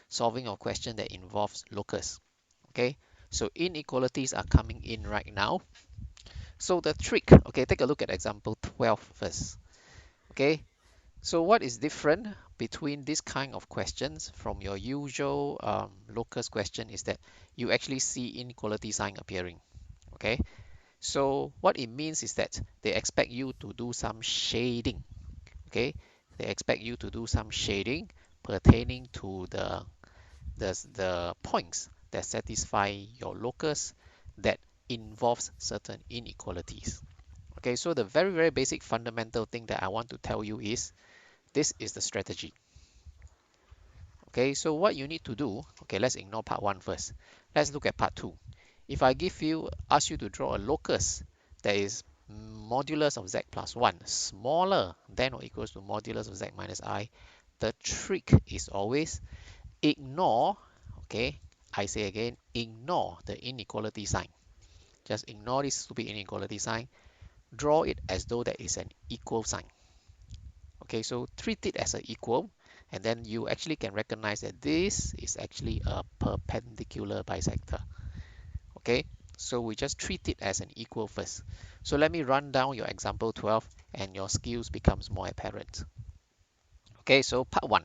solving a question that involves locus. Okay, so inequalities are coming in right now. So the trick, okay, take a look at example 12 first. Okay, so what is different between this kind of questions from your usual locus question is that you actually see inequality sign appearing. Okay, so what it means is that they expect you to do some shading. Okay, they expect you to do some shading pertaining to the points that satisfy your locus that involves certain inequalities. Okay, so the very basic fundamental thing that I want to tell you is this is the strategy. Okay, so what you need to do, okay, let's ignore part one first. Let's look at part two. If I ask you to draw a locus that is modulus of z plus 1 smaller than or equals to modulus of z minus I, the trick is always ignore, okay, I say again, ignore the inequality sign. Just ignore this stupid inequality sign. Draw it as though that is an equal sign. Okay, so treat it as an equal, and then you actually can recognize that this is actually a perpendicular bisector. Okay, so we just treat it as an equal first. So let me run down your example 12 and your skills becomes more apparent. Okay, so part 1.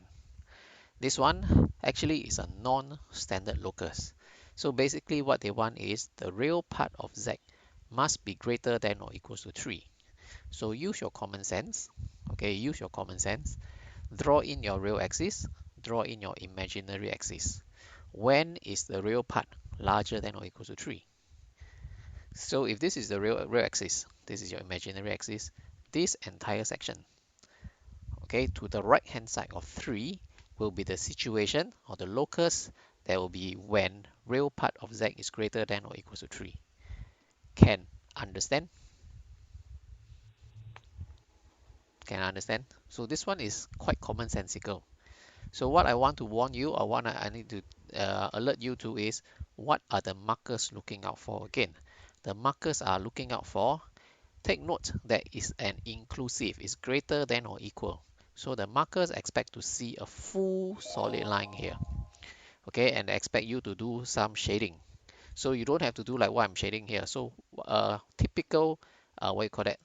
This one actually is a non-standard locus. So basically what they want is the real part of z must be greater than or equals to 3. So use your common sense. Okay, use your common sense. Draw in your real axis, draw in your imaginary axis. When is the real part larger than or equal to 3? So if this is the real axis, this is your imaginary axis, this entire section, okay, to the right hand side of 3 will be the situation or the locus that will be when real part of z is greater than or equal to 3. Can understand? Can understand? So this one is quite commonsensical. So what I want to warn you, or what I need to alert you to is, what are the markers looking out for again? The markers are looking out for, take note that is an inclusive, is greater than or equal. So the markers expect to see a full solid line here. Okay, and they expect you to do some shading. So you don't have to do like what I'm shading here. So typical, what you call that,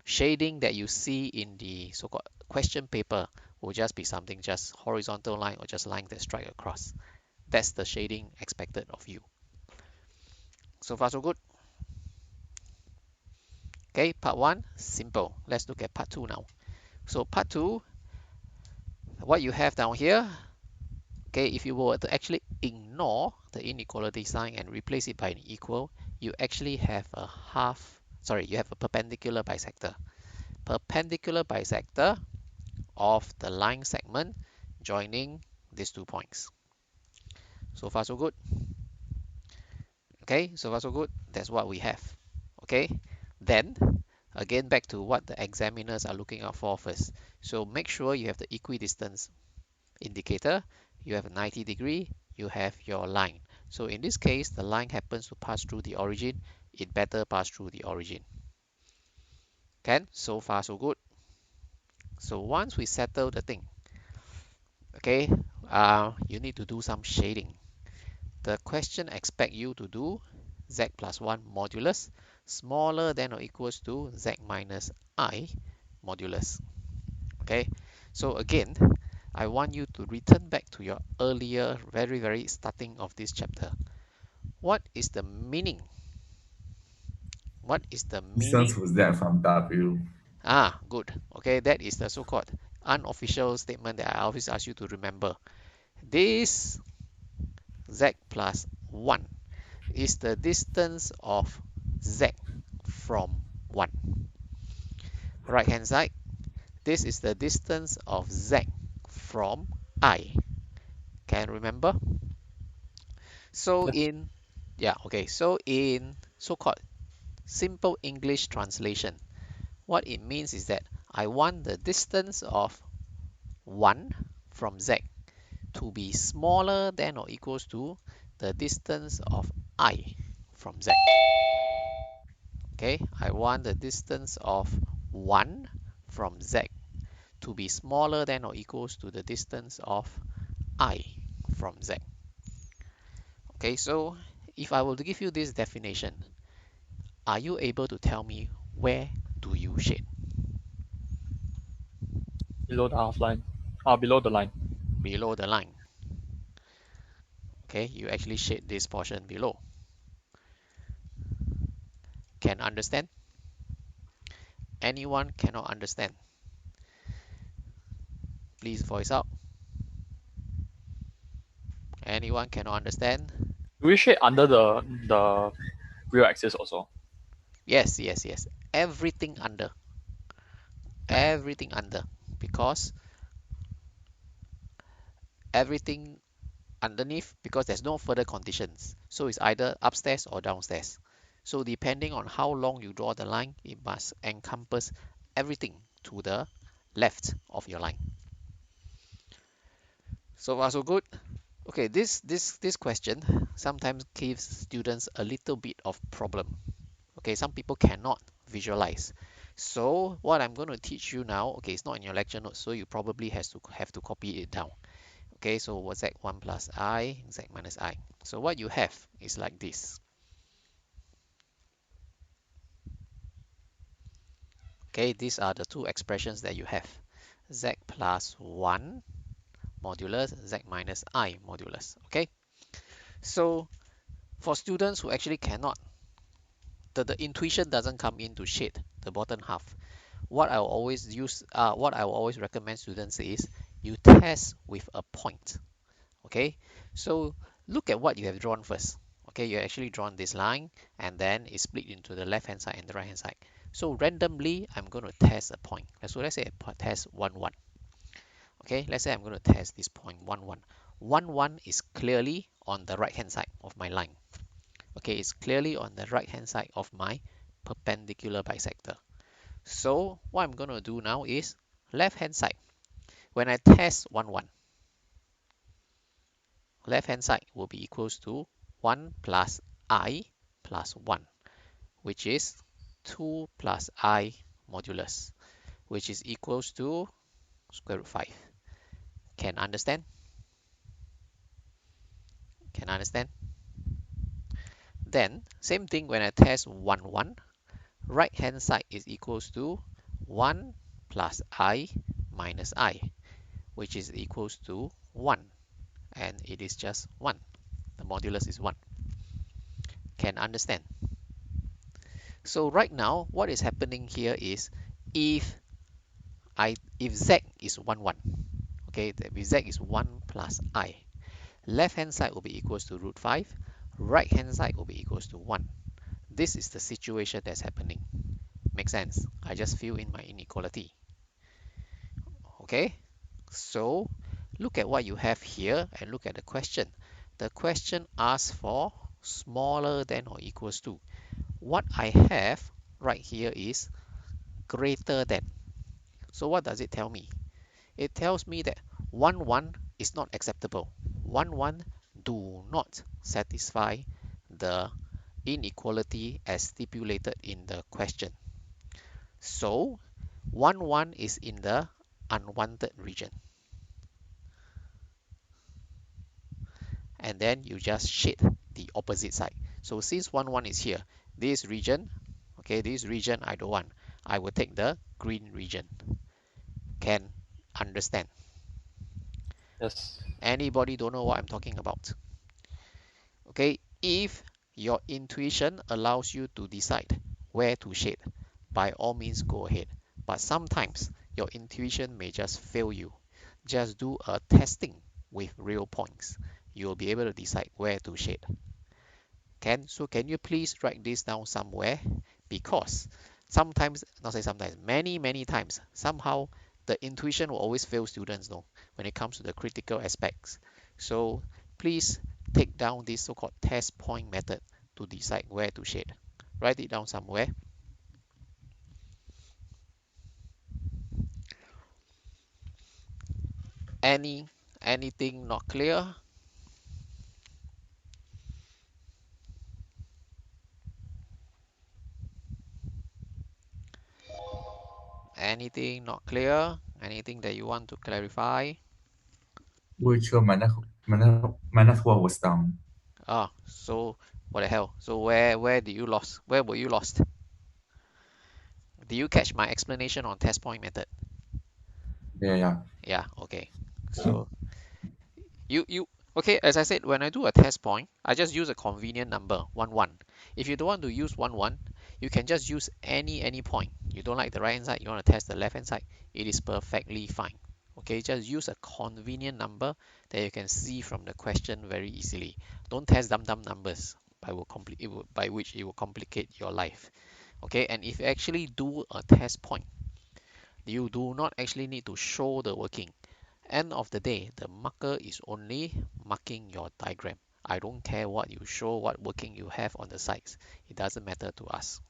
shading that you see in the so-called question paper will just be something just horizontal line or just line that strike across. That's the shading expected of you. So far so good. Okay, part 1, simple. Let's look at part 2 now. So part 2, what you have down here, okay, if you were to actually ignore the inequality sign and replace it by an equal, you actually have a you have a perpendicular bisector. Perpendicular bisector of the line segment joining these 2 points. So far so good. Okay, so far so good. That's what we have. Okay, then again back to what the examiners are looking out for first. So make sure you have the equidistance indicator, you have a 90 degree, you have your line. So in this case, the line happens to pass through the origin, it better pass through the origin. Okay, so far so good. So once we settle the thing, okay, you need to do some shading. The question expect you to do z plus 1 modulus smaller than or equals to z minus I modulus. Okay, so again, I want you to return back to your earlier, very starting of this chapter. What is the meaning? What is the Distance meaning? was that from W. Ah, good. Okay, that is the so-called unofficial statement that I always ask you to remember. This z plus 1 is the distance of z from 1. Right hand side, this is the distance of z from I. Can you remember? So in, yeah, okay, so in so-called simple English translation, what it means is that I want the distance of 1 from z to be smaller than or equals to the distance of I from z. Okay, I want the distance of 1 from z to be smaller than or equals to the distance of I from Z. Okay, so if I were to give you this definition, are you able to tell me where do you shade? Below the half line. Below the line. Below the line. Okay, you actually shade this portion below. Can understand? Anyone cannot understand? Please voice out. Anyone cannot understand? Do we shade under the real axis also? Yes, yes, yes. Everything under. Everything under. Because everything underneath, because there's no further conditions. So it's either upstairs or downstairs. So depending on how long you draw the line, it must encompass everything to the left of your line. So far so good. Okay, this question sometimes gives students a little bit of problem. Okay, some people cannot visualize. So what I'm going to teach you now, okay, it's not in your lecture notes, so you probably have to copy it down. Okay, so what's z1 plus I, z minus I. So what you have is like this. Okay, these are the two expressions that you have. Z plus 1 modulus, z minus I modulus. Okay, so for students who actually cannot, the intuition doesn't come in to shade the bottom half. What I will always recommend students is you test with a point. Okay, so look at what you have drawn first. Okay, you actually drawn this line and then it's split into the left hand side and the right hand side. So randomly, I'm going to test a point. So let's say I test 1 1. Okay, let's say I'm going to test this point 1 1. 1 1 is clearly on the right hand side of my line. Okay, it's clearly on the right hand side of my perpendicular bisector. So what I'm going to do now is left hand side. When I test 1 1, left hand side will be equals to 1 plus I plus 1, which is 2 plus I modulus, which is equals to square root 5. Can understand? Can understand? Then, same thing when I test 1 1, right hand side is equals to 1 plus I minus I, which is equals to 1, and it is just 1. The modulus is 1. Can understand? So right now, what is happening here is if if z is 1 1, okay, if z is 1 plus I, left hand side will be equals to root 5, right hand side will be equals to 1. This is the situation that's happening. Make sense? I just fill in my inequality. Okay, so look at what you have here and look at the question. The question asks for smaller than or equals to. What I have right here is greater than. So what does it tell me? It tells me that 1 1 is not acceptable. 1 1 do not satisfy the inequality as stipulated in the question. So 1 1 is in the unwanted region. And then you just shade the opposite side. So since 1 1 is here, this region, okay, this region I don't want. I will take the green region. Can understand? Yes. Anybody don't know what I'm talking about? Okay, if your intuition allows you to decide where to shade, by all means go ahead. But sometimes your intuition may just fail you. Just do a testing with real points. You'll be able to decide where to shade. So can you please write this down somewhere? Because sometimes, not say sometimes, many times, somehow the intuition will always fail students, no, when it comes to the critical aspects. So please take down this so-called test point method to decide where to shade. Write it down somewhere. Anything not clear? Anything not clear? Anything that you want to clarify? which minus 4 was down. Ah, so what the hell? So where did you lost? Where were you lost? Did you catch my explanation on test point method? Yeah, yeah. Yeah, okay. So you okay, as I said, when I do a test point, I just use a convenient number, 1 1. If you don't want to use 1 1, you can just use any point. You don't like the right hand side, you want to test the left hand side, it is perfectly fine. Okay, just use a convenient number that you can see from the question very easily. Don't test dumb numbers by which it will complicate your life. Okay, and if you actually do a test point, you do not actually need to show the working. End of the day, the marker is only marking your diagram. I don't care what you show, what working you have on the sides. It doesn't matter to us.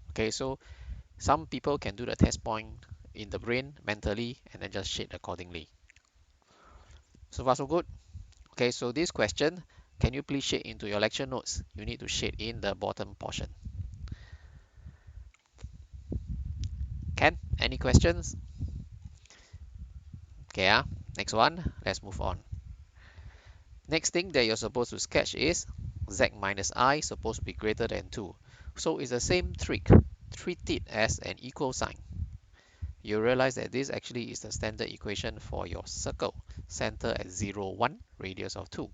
Okay, so some people can do the test point in the brain mentally and then just shade accordingly. So far so good. Okay, so this question, can you please shade into your lecture notes? You need to shade in the bottom portion. Can? Any questions? Okay, next one. Let's move on. Next thing that you're supposed to sketch is z minus I supposed to be greater than 2. So it's the same trick. Treat it as an equal sign. You realize that this actually is the standard equation for your circle. Center at 0, 1, radius of 2.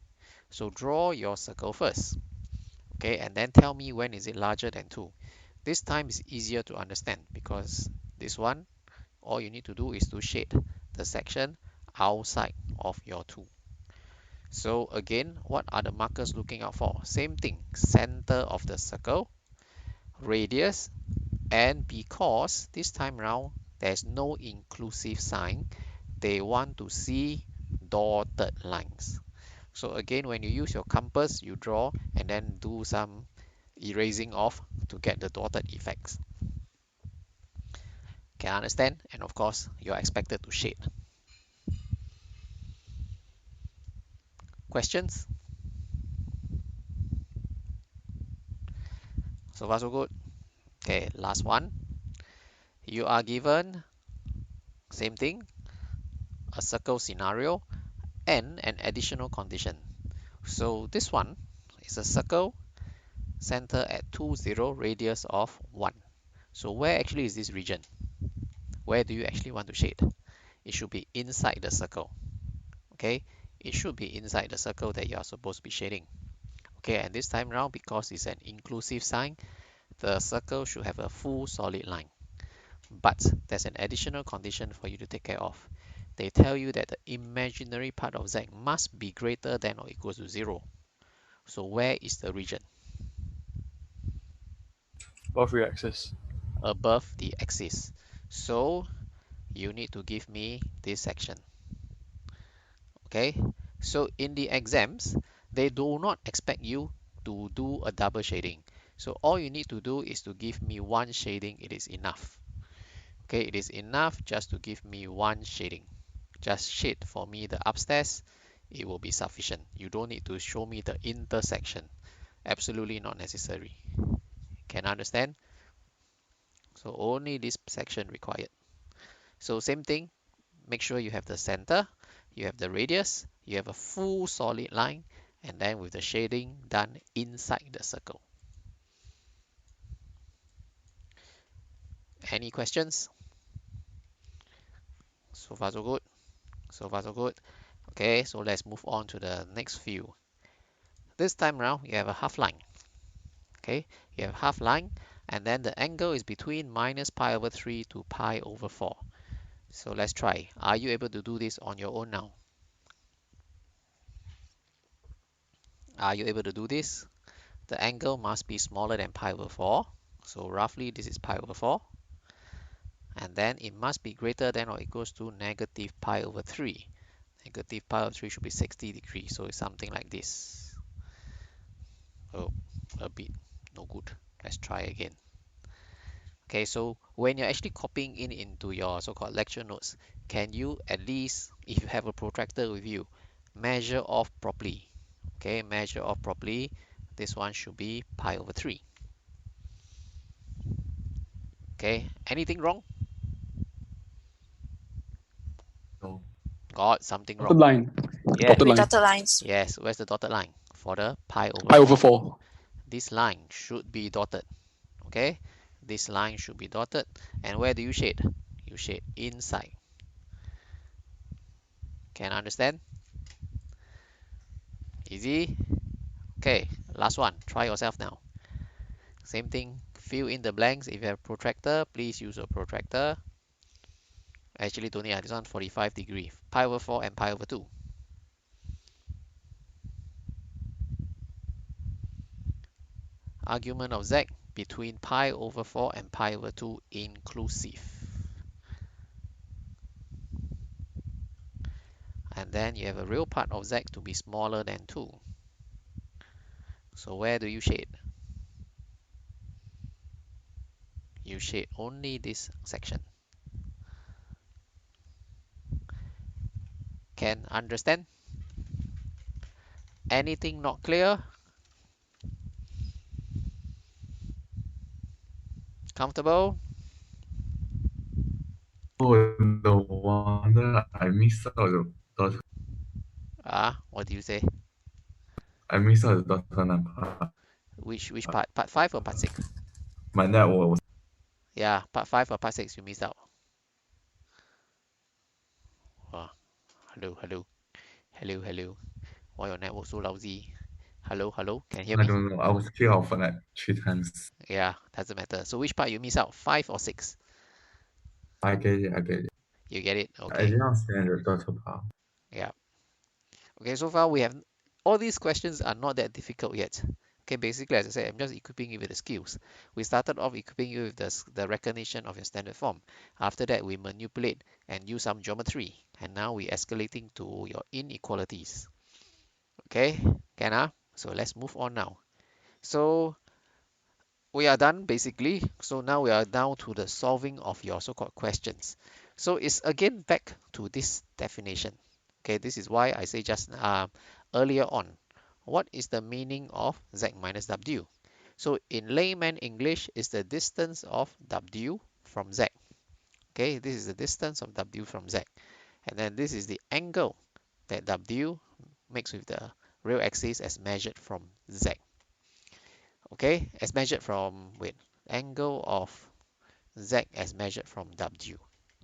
So draw your circle first. Okay, and then tell me when is it larger than 2. This time is easier to understand because this one, all you need to do is to shade the section outside of your 2. So again, what are the markers looking out for? Same thing, center of the circle, radius, and because this time around there's no inclusive sign, they want to see dotted lines. So again, when you use your compass, you draw and then do some erasing off to get the dotted effects. Can understand? And of course, you're expected to shade. Questions? So far so good. Okay, last one. You are given same thing, a circle scenario and an additional condition. So this one is a circle center at 2, 0, radius of 1. So where actually is this region? Where do you actually want to shade? It should be inside the circle. Okay, it should be inside the circle that you are supposed to be shading. Okay, and this time around, because it's an inclusive sign, the circle should have a full solid line. But there's an additional condition for you to take care of. They tell you that the imaginary part of z must be greater than or equal to 0. So where is the region? Above reaxis. Above the axis. So you need to give me this section. Okay, so in the exams, they do not expect you to do a double shading. So all you need to do is to give me one shading. It is enough. Okay, it is enough just to give me one shading. Just shade for me the upstairs. It will be sufficient. You don't need to show me the intersection. Absolutely not necessary. Can understand? So only this section required. So same thing, make sure you have the center, you have the radius, you have a full solid line, and then with the shading done inside the circle. Any questions? So far so good. So far so good. Okay, so let's move on to the next few. This time around, you have a half line. Okay, you have half line, and then the angle is between minus pi over 3 to pi over 4. So let's try. Are you able to do this on your own now? Are you able to do this? The angle must be smaller than pi over 4. So roughly this is pi over 4. And then it must be greater than or equals to negative pi over 3. Negative pi over 3 should be 60 degrees. So it's something like this. Oh, a bit no good. Let's try again. Okay, so when you're actually copying in into your so-called lecture notes, can you at least, if you have a protractor with you, measure off properly? Okay, measure off properly. This one should be pi over 3. Okay, anything wrong? No. Got something Dotted wrong. line. Yeah. Dotted With line. dotted lines. Yes, where's the dotted line? For the pi over Pi 4. over 4. This line should be dotted. Okay? This line should be dotted. And where do you shade? You shade inside. Can understand? Easy? Okay, last one. Try yourself now. Same thing. Fill in the blanks. If you have a protractor, please use a protractor. Actually, don't need. This one 45 degree. Pi over 4 and pi over 2. Argument of z between pi over 4 and pi over 2 inclusive. And then you have a real part of z to be smaller than 2. So where do you shade? You shade only this section. Can understand? Anything not clear? Comfortable? Oh, no wonder I missed out the dot. What do you say? I missed out the dotted line part. Which part? Part 5 or part 6? My network was. Yeah, part 5 or part 6 you missed out. Oh, hello. Why your network so lousy? Hello, can you hear I me? don't know. I was kicked out for like 3 times. Yeah, doesn't matter. So which part you miss out? 5 or 6? I get it. I get it. You get it? I Okay. did not understand the dotted part. Yeah. Okay, so far we have all these questions are not that difficult yet. Okay, basically, as I said, I'm just equipping you with the skills. We started off equipping you with the recognition of your standard form. After that, we manipulate and use some geometry. And now we're escalating to your inequalities. Okay, can? So let's move on now. So we are done basically. So now we are down to the solving of your so-called questions. So it's again back to this definition. Okay, this is why I say just earlier on, what is the meaning of z minus w? So in layman English is the distance of w from z. Okay, this is the distance of w from z. And then this is the angle that w makes with the real axis as measured from z. Okay, as measured from with angle of z as measured from w.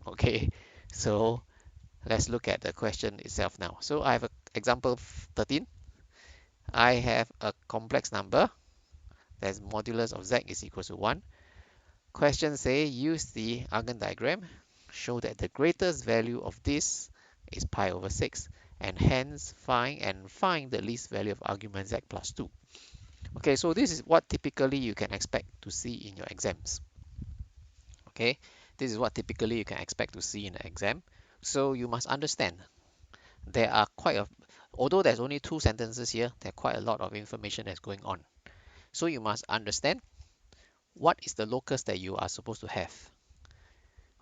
Okay, so let's look at the question itself now. So I have an example 13. I have a complex number that's modulus of z is equal to 1. Question say use the Argand diagram, show that the greatest value of this is pi over 6 and hence find the least value of argument z plus 2. Okay, so this is what typically you can expect to see in your exams. Okay, this is what typically you can expect to see in an exam. So you must understand there are although there's only 2 sentences here, there are quite a lot of information that's going on. So you must understand what is the locus that you are supposed to have.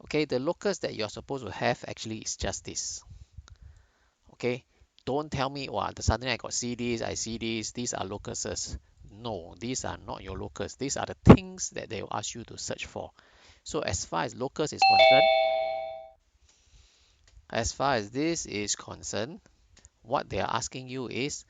Okay, the locus that you're supposed to have actually is just this. Okay, don't tell me, wow, suddenly I got see this, I see this, these are locuses. No, these are not your locus. These are the things that they will ask you to search for. So as far as locus is concerned, as far as this is concerned, what they are asking you is,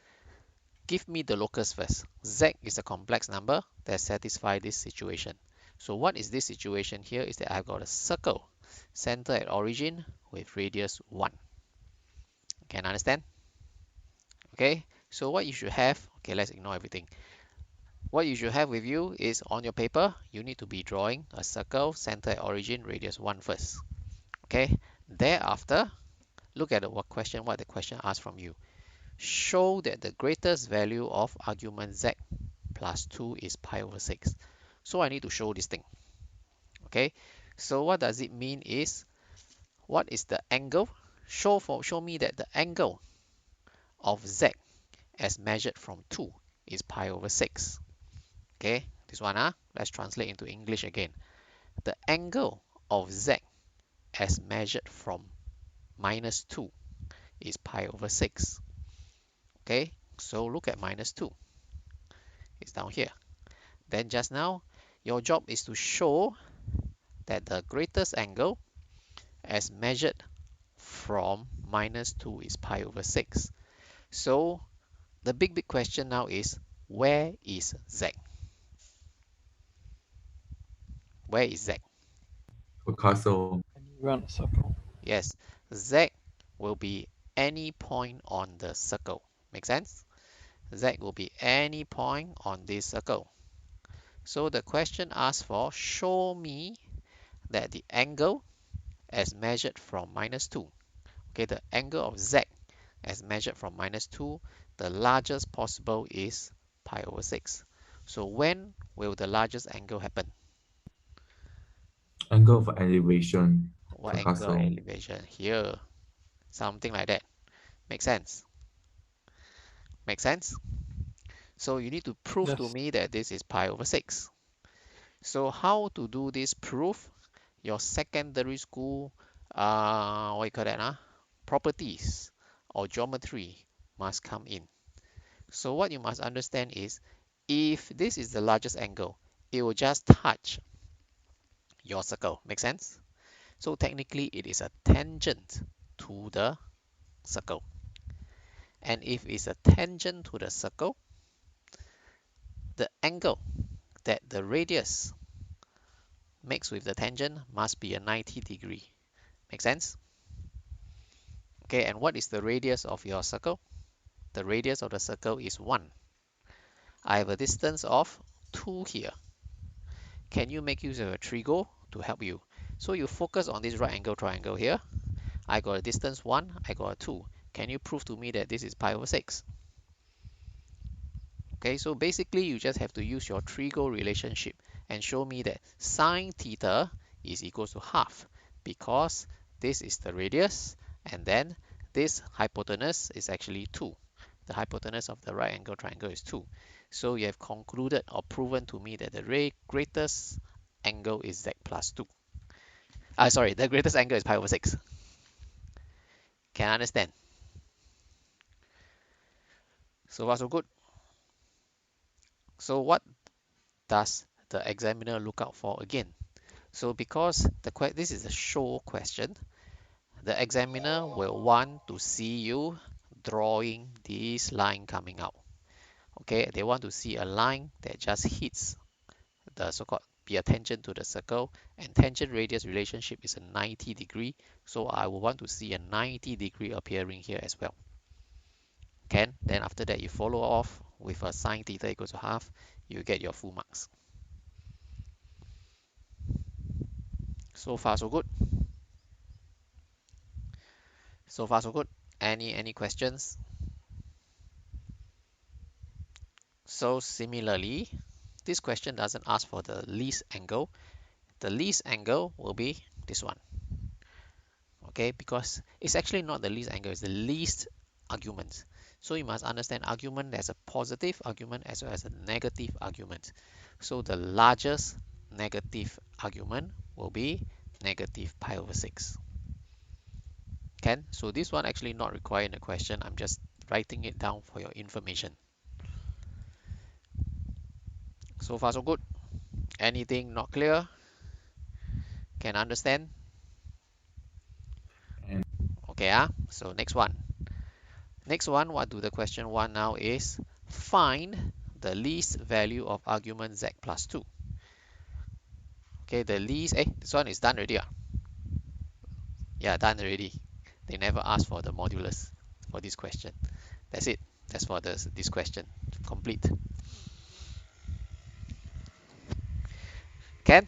give me the locus first. Z is a complex number that satisfies this situation. So what is this situation here is that I've got a circle, center at origin with radius 1. Can understand? Okay, so what you should have, okay, let's ignore everything. What you should have with you is on your paper, you need to be drawing a circle, center at origin, radius 1 first. Okay, thereafter, look at what the question asks from you. Show that the greatest value of argument z plus 2 is pi over 6. So I need to show this thing. Okay, so what does it mean is, what is the angle? Show me that the angle of z as measured from 2 is pi over 6. Okay, this one, let's translate into English again. The angle of z as measured from minus 2 is pi over 6. Okay, so look at minus 2. It's down here. Then just now, your job is to show that the greatest angle as measured from minus 2 is pi over 6. So the big question now is, where is z? Where is z? For castle. Anywhere on the circle. Yes, z will be any point on the circle. Make sense? Z will be any point on this circle. So the question asks for, show me that the angle as measured from minus 2. Okay, the angle of Z as measured from minus 2, the largest possible is pi over 6. So when will the largest angle happen? Angle of elevation. What For angle of castle. elevation? Here, something like that. Make sense? Make sense? So you need to prove to Yes. me that this is pi over 6. So how to do this proof? Your secondary school, what you call that, properties or geometry must come in. So what you must understand is, if this is the largest angle, it will just touch your circle. Make sense? So technically it is a tangent to the circle. And if it's a tangent to the circle, the angle that the radius makes with the tangent must be a 90 degree. Make sense? Okay, and what is the radius of your circle? The radius of the circle is 1. I have a distance of 2 here. Can you make use of a trigo to help you? So you focus on this right angle triangle here. I got a distance 1, I got a 2. Can you prove to me that this is pi over 6? Okay, so basically you just have to use your trigo relationship and show me that sine theta is equals to half, because this is the radius and then this hypotenuse is actually 2. The hypotenuse of the right angle triangle is 2. So you have concluded or proven to me that the greatest angle is z plus 2. Sorry, the greatest angle is pi over 6. Can I understand? So far so good. So what does the examiner look out for again? So because this is a show question, the examiner will want to see you drawing this line coming out. Okay, they want to see a line that just hits the so-called be a tangent to the circle, and tangent radius relationship is a 90 degree. So I will want to see a 90 degree appearing here as well. Can then after that you follow off with a sine theta equals to half, you get your full marks. So far so good. So far so good. Any questions? So similarly, this question doesn't ask for the least angle. The least angle will be this one. Okay, because it's actually not the least angle, it's the least argument. So you must understand argument as a positive argument as well as a negative argument. So the largest negative argument will be negative pi over 6. Can? So this one actually not required in the question. I'm just writing it down for your information. So far so good. Anything not clear? Can understand? And Okay, so next one. Next one, what do the question want now is find the least value of argument z plus 2. Okay, the least, this one is done already. Yeah, done already. They never asked for the modulus for this question. That's it. That's for this question. Complete. Can?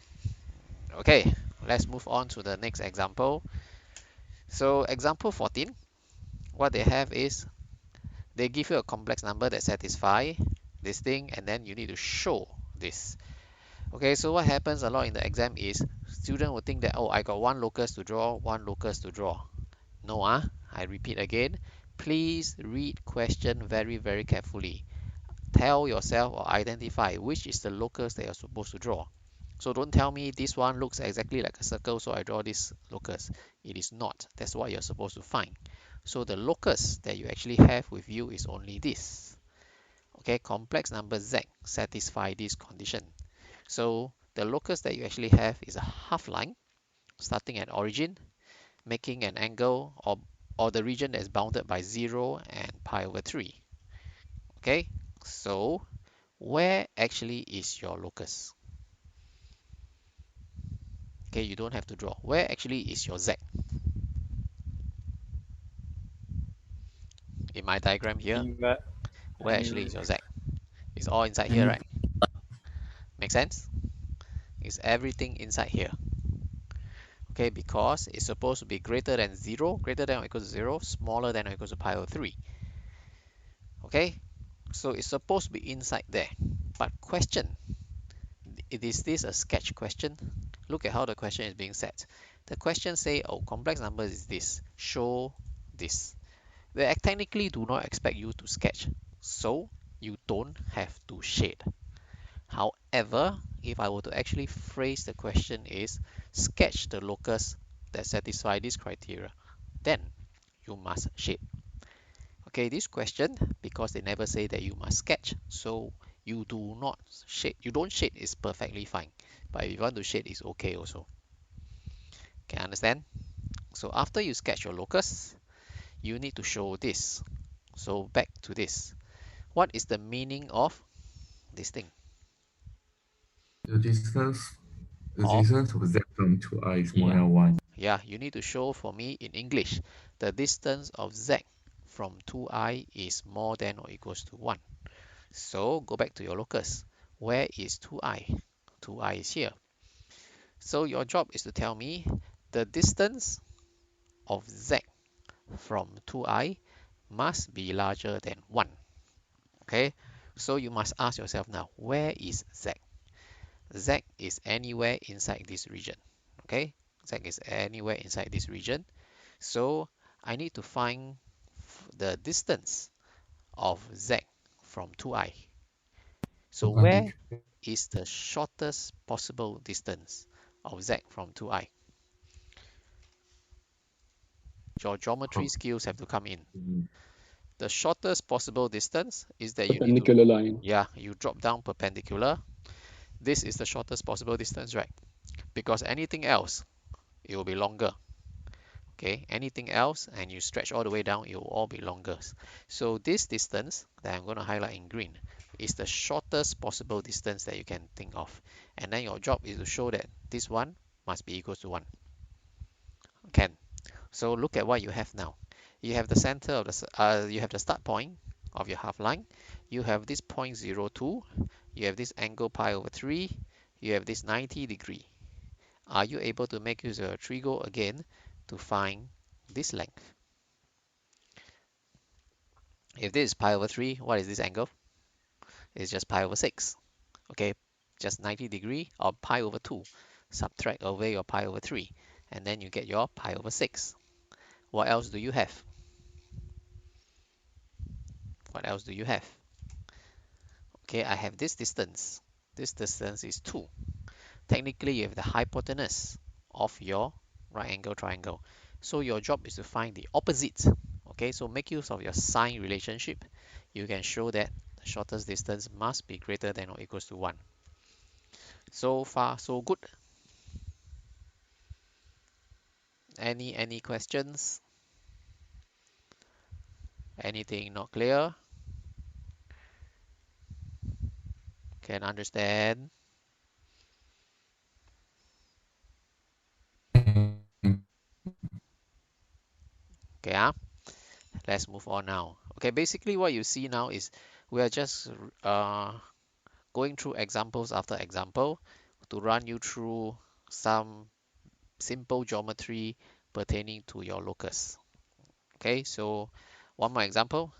Okay, let's move on to the next example. So example 14, what they have is they give you a complex number that satisfy this thing, and then you need to show this. Okay, so what happens a lot in the exam is student will think that, oh, I got one locus to draw, one locus to draw. No, I repeat again, please read question very carefully. Tell yourself or identify which is the locus that you're supposed to draw. So don't tell me this one looks exactly like a circle, so I draw this locus. It is not. That's what you're supposed to find. So the locus that you actually have with you is only this. Okay, complex number z satisfy this condition. So the locus that you actually have is a half line starting at origin, making an angle or or the region that is bounded by 0 and pi over 3. Okay, so where actually is your locus? Okay, you don't have to draw. Where actually is your z? In my diagram here, Anywhere, where actually anywhere. is your z? It's all inside here, Any right? Make sense? It's everything inside here. Okay, because it's supposed to be greater than 0, greater than or equal to 0, smaller than or equal to pi over 3. Okay, so it's supposed to be inside there. But question, is this a sketch question? Look at how the question is being set. The question say, oh, complex number is this, show this. They technically do not expect you to sketch, so you don't have to shade. However, if I were to actually phrase the question is sketch the locus that satisfy this criteria, then you must shade. Okay, this question, because they never say that you must sketch, so you do not shade. You don't shade is perfectly fine, but if you want to shade is okay also. Can you understand? So after you sketch your locus, you need to show this. So back to this. What is the meaning of this thing? the distance the Of, distance of z from 2I is more yeah, than 1. yeah, you need to show for me in English the distance of z from 2i is more than or equals to 1. So go back to your locus. Where is 2i? 2i is here. So your job is to tell me the distance of z from 2i must be larger than 1. Okay, so you must ask yourself now, where is z? Z is anywhere inside this region. Okay, Z is anywhere inside this region. So I need to find the distance of Z from 2i. So where Perpendicular. is the shortest possible distance of Z from 2i? Your geometry skills have to come in. The shortest possible distance is that you need to, Perpendicular line. yeah, you drop down perpendicular. This is the shortest possible distance, right? Because anything else, it will be longer. Okay, anything else and you stretch all the way down, it will all be longer. So this distance that I'm going to highlight in green is the shortest possible distance that you can think of. And then your job is to show that this one must be equal to 1. Can. So look at what you have now. You have the center of you have the start point of your half line. You have this point 0.02. You have this angle pi over 3. You have this 90 degree. Are you able to make use of a trigo again to find this length? If this is pi over 3, what is this angle? It's just pi over 6. Okay, just 90 degree or pi over 2. Subtract away your pi over 3 and then you get your pi over 6. What else do you have? What else do you have? Okay, I have this distance. This distance is 2. Technically, you have the hypotenuse of your right angle triangle. So your job is to find the opposite. Okay, so make use of your sine relationship. You can show that the shortest distance must be greater than or equals to 1. So far, so good. Any questions? Anything not clear? Can understand? Okay, let's move on now. Okay, basically what you see now is we are just uh, going through examples after example to run you through some simple geometry pertaining to your locus. Okay, so one more example.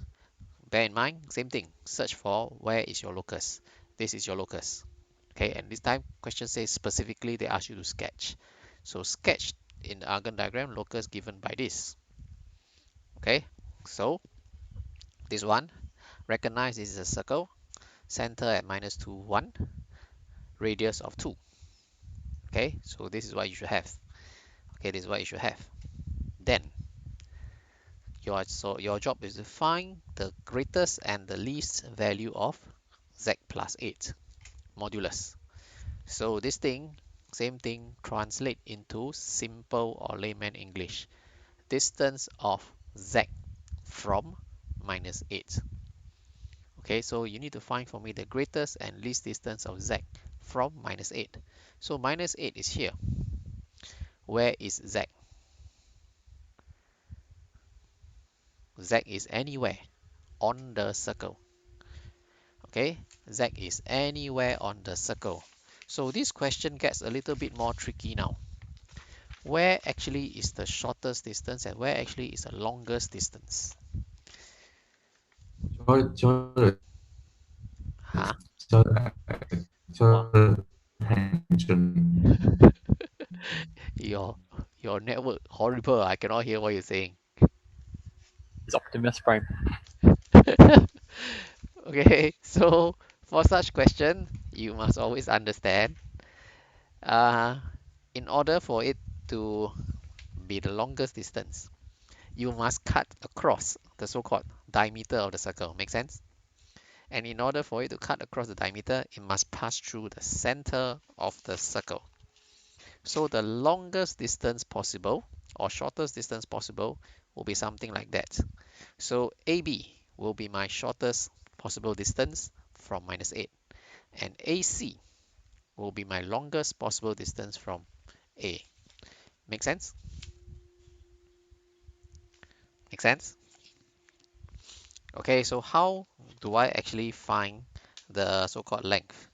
Bear in mind, same thing. Search for where is your locus. This is your locus. Okay, and this time question says specifically they ask you to sketch. So sketch in the Argand diagram locus given by this. Okay, so this one, recognize this is a circle, center at minus 2, 1, radius of 2. Okay, so this is what you should have. Okay, this is what you should have. Then your job is to find the greatest and the least value of z plus 8 modulus. So this thing, same thing, translate into simple or layman English. Distance of z from minus 8. Okay, so you need to find for me the greatest and least distance of z from minus 8. So minus 8 is here. Where is z? Z is anywhere on the circle. Okay, z is anywhere on the circle. So this question gets a little bit more tricky now. Where actually is the shortest distance and where actually is the longest distance? Cho Huh? cho cho tangent. Your your network horrible. I cannot hear what you're saying. It's Optimus Prime. Okay, so for such question, you must always understand, uh, in order for it to be the longest distance, you must cut across the so-called diameter of the circle. Make sense? And in order for it to cut across the diameter, it must pass through the center of the circle. So the longest distance possible or shortest distance possible will be something like that. So AB will be my shortest possible distance from minus 8, and AC will be my longest possible distance from A. Make sense? Make sense? Okay, so how do I actually find the so-called length?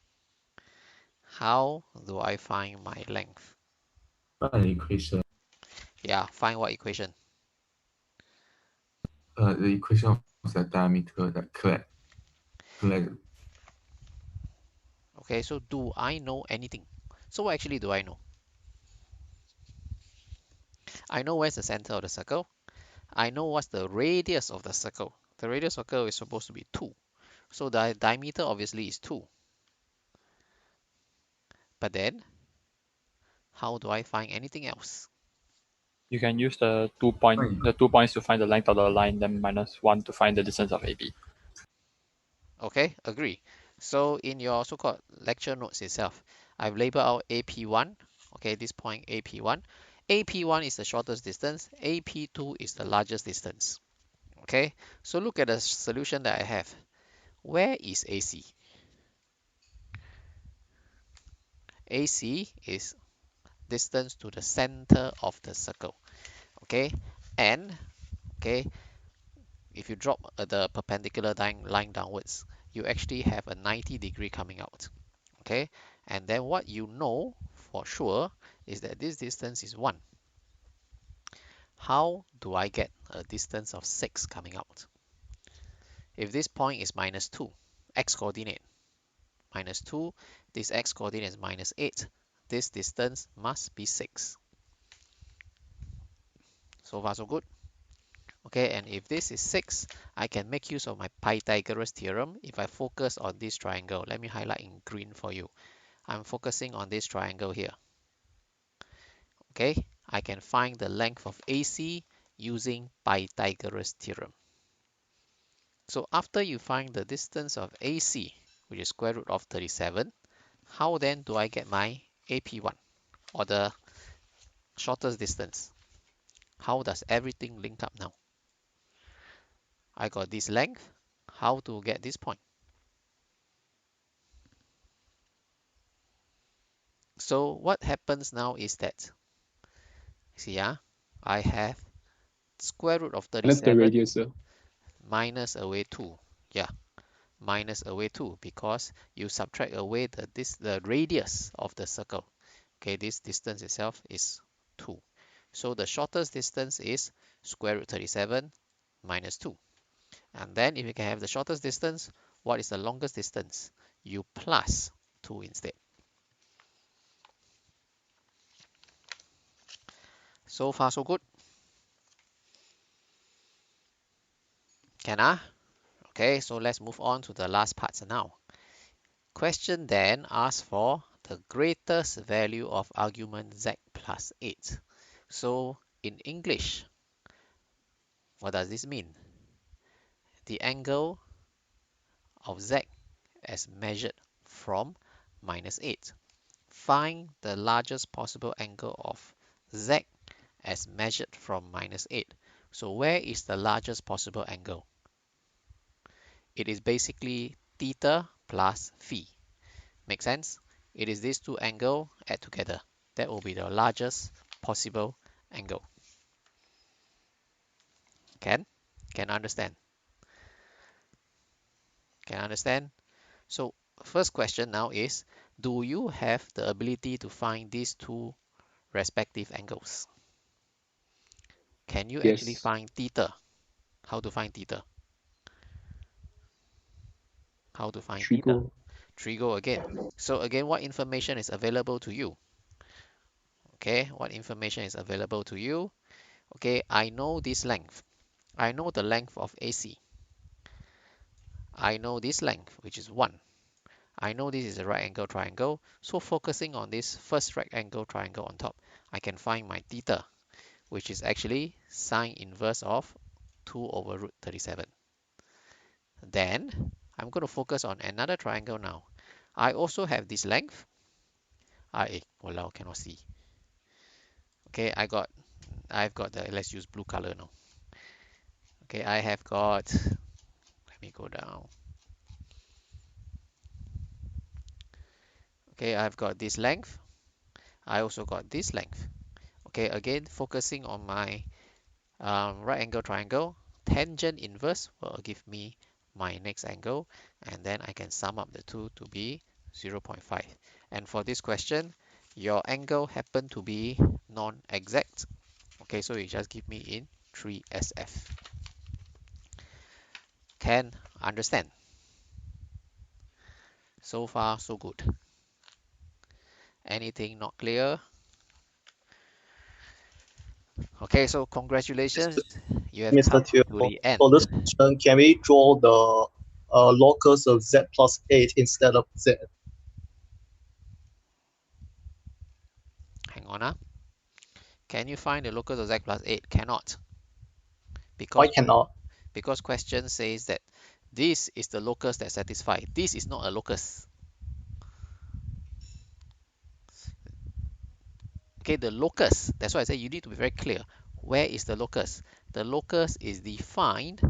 How do I find my length? Find equation. Yeah, find what equation? The equation of the diameter that collect. Okay, so do I know anything? So what actually do I know? I know where's the center of the circle. I know what's the radius of the circle. The radius of the circle is supposed to be 2. So the diameter obviously is 2. But then, how do I find anything else? You can use the Find 2 points to find the length of the line, then minus 1 to find the distance of AB. Okay, agree. So in your so-called lecture notes itself, I've labeled out AP1. Okay, this point AP1. AP1 is the shortest distance. AP2 is the largest distance. Okay, so look at the solution that I have. Where is AC? AC is distance to the center of the circle. Okay, and okay, if you drop the perpendicular line downwards, you actually have a 90-degree coming out. Okay, and then what you know for sure is that this distance is 1. How do I get a distance of 6 coming out? If this point is minus 2, x coordinate minus 2, this x coordinate is minus 8, this distance must be 6. So far so good. Okay, and if this is 6, I can make use of my Pythagoras theorem if I focus on this triangle. Let me highlight in green for you. I'm focusing on this triangle here. Okay, I can find the length of AC using Pythagoras theorem. So after you find the distance of AC, which is square root of 37, how then do I get my AP1 or the shortest distance? How does everything link up now? I got this length. How to get this point? So what happens now is that, see, I have square root of Minus the 37 radius. minus away 2. Yeah, minus away 2 because you subtract away the radius of the circle. Okay, this distance itself is 2. So the shortest distance is square root 37 minus 2. And then if you can have the shortest distance, what is the longest distance? You plus 2 instead. So far so good. Can I? Okay, so let's move on to the last parts now. Question then asks for the greatest value of argument z plus 8. So in English, what does this mean? The angle of z as measured from minus 8. Find the largest possible angle of z as measured from minus 8. So where is the largest possible angle? It is basically theta plus phi. Make sense? It is these two angles add together. That will be the largest possible angle. Can understand? Can understand? So first question now is, do you have the ability to find these two respective angles? Can you actually Yes. find theta? How to find theta? How to find theta? Trigo. Trigo again. So again, what information is available to you? Okay, what information is available to you? Okay, I know this length. I know the length of AC. I know this length, which is 1. I know this is a right angle triangle. So focusing on this first right angle triangle on top, I can find my theta, which is actually sine inverse of 2 over root 37. Then I'm going to focus on another triangle now. I also have this length. Walao, cannot see. Okay, I've got the, let's use blue color now. Okay, I have got, let me go down. Okay, I've got this length. I also got this length. Okay, again, focusing on my right angle triangle, tangent inverse will give me my next angle, and then I can sum up the two to be 0.5. And for this question, your angle happen to be non-exact. Okay, so you just give me in 3SF. Can understand? So far, so good. Anything not clear? Okay, so congratulations, you have Mr. come Teo, to the end. for this question, can we draw the locus of z plus 8 instead of z? Hang on. Can you find the locus of z plus 8? Cannot. Why Because cannot? because question says that this is the locus that satisfies. This is not a locus. Okay, the locus, that's why I say you need to be very clear. Where is the locus? The locus is defined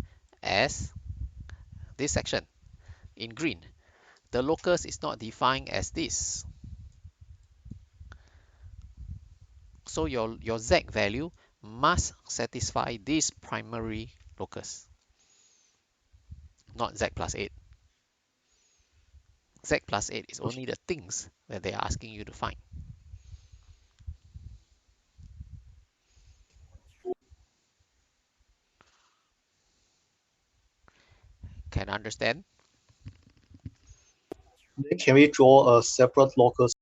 as this section in green. The locus is not defined as this. So your z value must satisfy this primary locus, not z plus 8. Z plus 8 is Okay. only the things that they are asking you to find. Can understand? Then can we draw a separate locus